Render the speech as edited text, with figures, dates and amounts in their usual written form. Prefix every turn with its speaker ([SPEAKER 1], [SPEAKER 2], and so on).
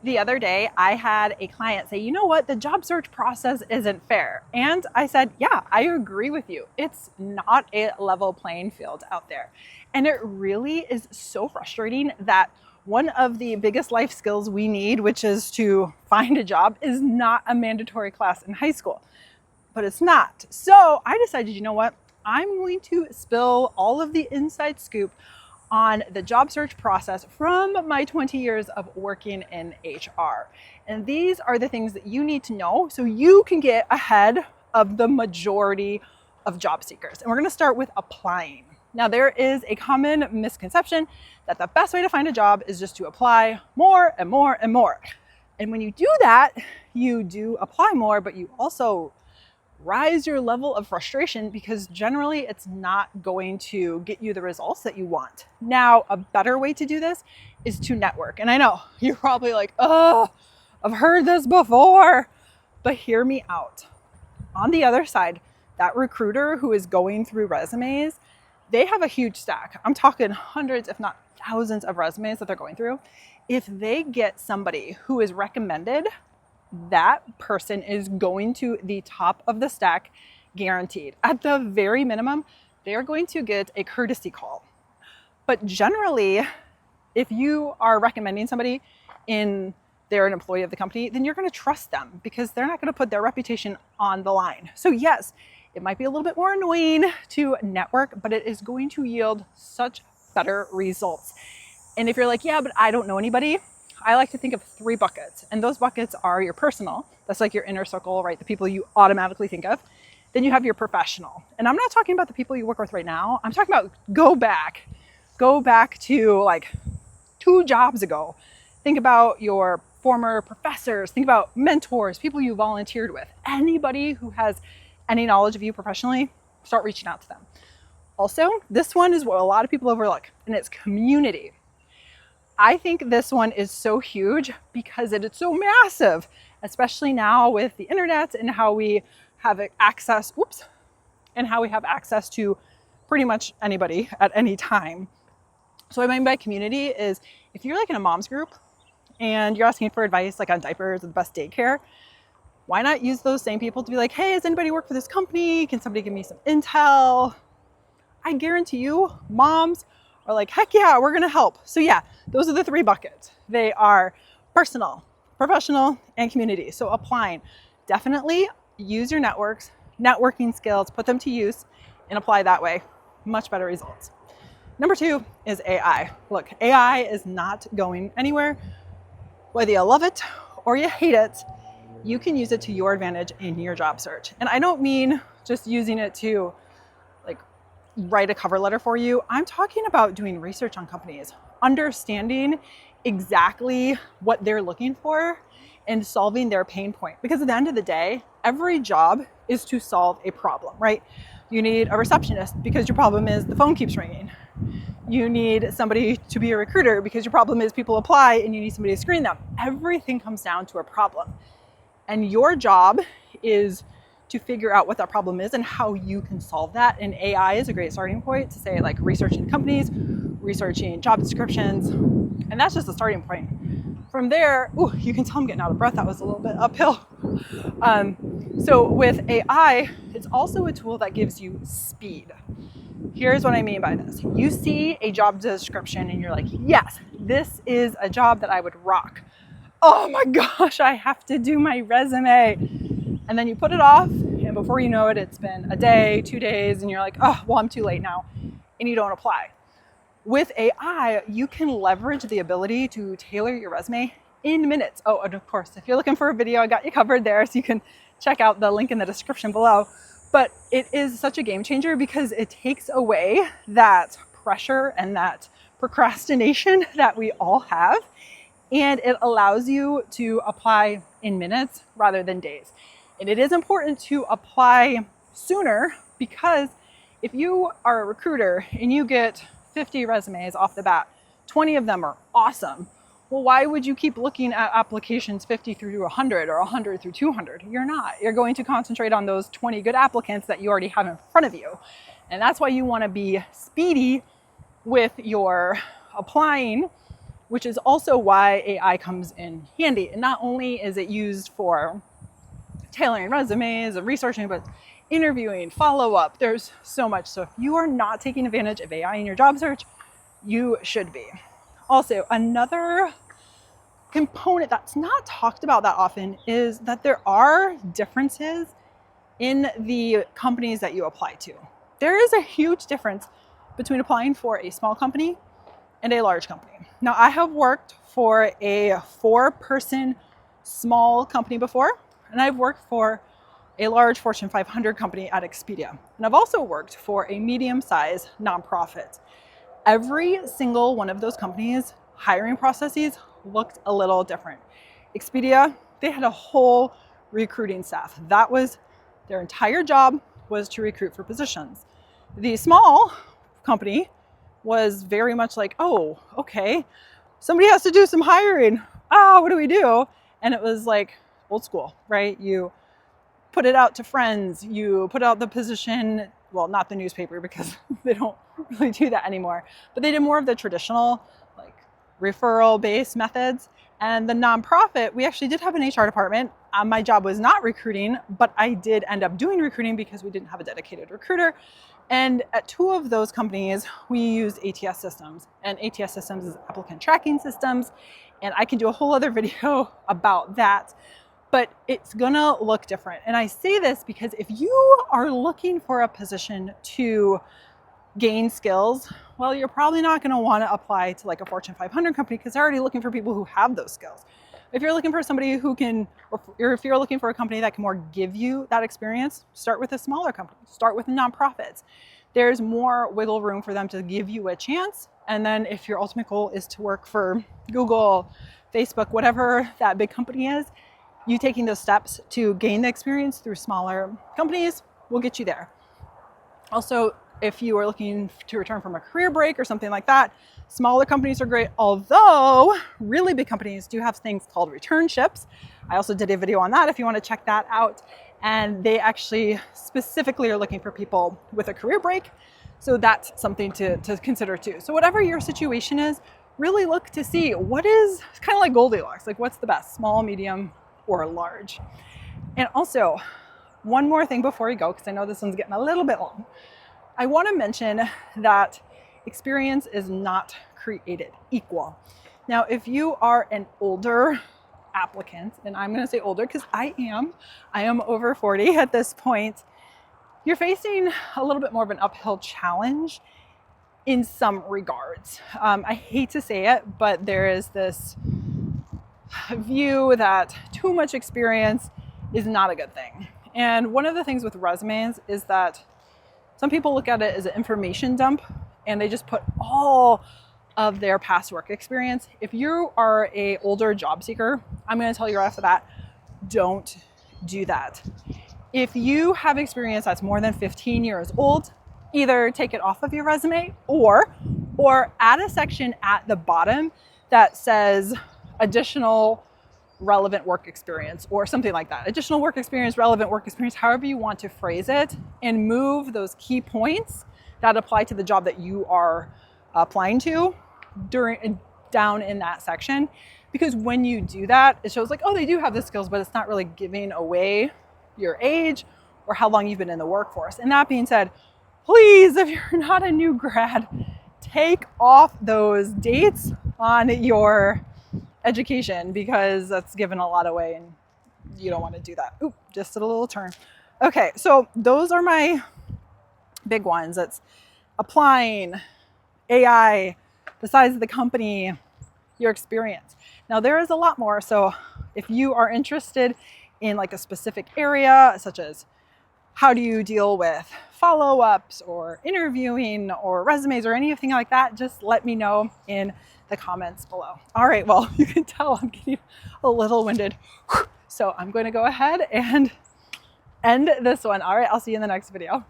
[SPEAKER 1] The other day, I had a client say, you know what, the job search process isn't fair. And I said, yeah, I agree with you. It's not a level playing field out there. And it really is so frustrating that one of the biggest life skills we need, which is to find a job, is not a mandatory class in high school. But it's not. So I decided, you know what, I'm going to spill all of the inside scoop on the job search process from my 20 years of working in HR. And these are the things that you need to know so you can get ahead of the majority of job seekers. And we're gonna start with applying. Now, there is a common misconception that the best way to find a job is just to apply more and more and more. And when you do that, you do apply more, but you also rise your level of frustration because generally it's not going to get you the results that you want. Now, a better way to do this is to network. And I know you're probably like, oh, I've heard this before, but hear me out. On the other side, that recruiter who is going through resumes, they have a huge stack. I'm talking hundreds, if not thousands of resumes that they're going through. If they get somebody who is recommended, that person is going to the top of the stack, guaranteed. At the very minimum, they're going to get a courtesy call. But generally, if you are recommending somebody and they're an employee of the company, then you're going to trust them because they're not going to put their reputation on the line. So yes, it might be a little bit more annoying to network, but it is going to yield such better results. And if you're like, yeah, but I don't know anybody, I like to think of 3 buckets, and those buckets are your personal. That's like your inner circle, right? The people you automatically think of. Then you have your professional. And I'm not talking about the people you work with right now. I'm talking about go back to like 2 jobs ago. Think about your former professors, think about mentors, people you volunteered with. Anybody who has any knowledge of you professionally, start reaching out to them. Also, this one is what a lot of people overlook, and it's community. I think this one is so huge because it is so massive, especially now with the internet and how we have access, to pretty much anybody at any time. So what I mean by community is if you're like in a mom's group and you're asking for advice like on diapers or the best daycare, why not use those same people to be like, hey, has anybody worked for this company? Can somebody give me some intel? I guarantee you, moms are like, heck yeah, we're gonna help. So yeah, those are the 3 buckets. They are personal, professional, and community. So applying, definitely use your networking skills, put them to use and apply that way. Much better results. Number 2 is AI. Look, AI is not going anywhere. Whether you love it or you hate it, you can use it to your advantage in your job search. And I don't mean just using it to write a cover letter for you. I'm talking about doing research on companies, understanding exactly what they're looking for and solving their pain point. Because at the end of the day, every job is to solve a problem, right? You need a receptionist because your problem is the phone keeps ringing. You need somebody to be a recruiter because your problem is people apply and you need somebody to screen them. Everything comes down to a problem. And your job is to figure out what that problem is and how you can solve that. And AI is a great starting point to say like researching companies, researching job descriptions, and that's just the starting point. From there, you can tell I'm getting out of breath. That was a little bit uphill. So with AI, it's also a tool that gives you speed. Here's what I mean by this. You see a job description and you're like, yes, this is a job that I would rock. Oh my gosh, I have to do my resume. And then you put it off, and before you know it, it's been a day, 2 days, and you're like, oh, well, I'm too late now, and you don't apply. With AI, you can leverage the ability to tailor your resume in minutes. Oh, and of course, if you're looking for a video, I got you covered there, so you can check out the link in the description below. But it is such a game changer because it takes away that pressure and that procrastination that we all have, and it allows you to apply in minutes rather than days. And it is important to apply sooner because if you are a recruiter and you get 50 resumes off the bat, 20 of them are awesome. Well, why would you keep looking at applications 50 through 100 or 100 through 200? You're not. You're going to concentrate on those 20 good applicants that you already have in front of you. And that's why you want to be speedy with your applying which is also why AI comes in handy. And not only is it used for tailoring resumes and researching, but interviewing, follow-up, there's so much. So if you are not taking advantage of AI in your job search, you should be. Also, another component that's not talked about that often is that there are differences in the companies that you apply to. There is a huge difference between applying for a small company and a large company. Now, I have worked for a 4-person small company before, and I've worked for a large Fortune 500 company at Expedia. And I've also worked for a medium-sized nonprofit. Every single one of those companies' hiring processes looked a little different. Expedia, they had a whole recruiting staff. That was their entire job, was to recruit for positions. The small company was very much like, oh, okay, somebody has to do some hiring. What do we do? And it was like old school, right? You put it out to friends, you put out the position, well, not the newspaper because they don't really do that anymore, but they did more of the traditional, like referral-based methods. And the nonprofit, we actually did have an HR department. My job was not recruiting, but I did end up doing recruiting because we didn't have a dedicated recruiter. And at 2 of those companies, we used ATS systems. And ATS systems is applicant tracking systems. And I can do a whole other video about that, but it's gonna look different. And I say this because if you are looking for a position to gain skills, well, you're probably not going to want to apply to like a Fortune 500 company because they're already looking for people who have those skills. If you're looking for somebody who can, or if you're looking for a company that can more give you that experience, start with a smaller company, start with nonprofits. There's more wiggle room for them to give you a chance. And then if your ultimate goal is to work for Google, Facebook, whatever that big company is, you taking those steps to gain the experience through smaller companies will get you there. Also, if you are looking to return from a career break or something like that, smaller companies are great, although really big companies do have things called returnships. I also did a video on that if you want to check that out. And they actually specifically are looking for people with a career break. So that's something to consider too. So whatever your situation is, really look to see what is kind of like Goldilocks, like what's the best, small, medium, or large. And also, one more thing before we go, because I know this one's getting a little bit long. I want to mention that experience is not created equal. Now, if you are an older applicant, and I'm going to say older because I am over 40 at this point, you're facing a little bit more of an uphill challenge in some regards. I hate to say it, but there is this view that too much experience is not a good thing. And one of the things with resumes is that some people look at it as an information dump and they just put all of their past work experience. If you are an older job seeker, I'm going to tell you right off the bat, don't do that. If you have experience that's more than 15 years old, either take it off of your resume or add a section at the bottom that says additional relevant work experience or something like that. Additional work experience, relevant work experience, however you want to phrase it, and move those key points that apply to the job that you are applying to down in that section. Because when you do that, it shows like, oh, they do have the skills, but it's not really giving away your age or how long you've been in the workforce. And that being said, please, if you're not a new grad, take off those dates on your education because that's given a lot away and you don't want to do that. Oop, just did a little turn. Okay, so those are my big ones. It's applying, AI, the size of the company, your experience. Now there is a lot more. So if you are interested in like a specific area, such as how do you deal with follow-ups or interviewing or resumes or anything like that, just let me know in the comments below. All right, well, you can tell I'm getting a little winded. So I'm going to go ahead and end this one. All right, I'll see you in the next video.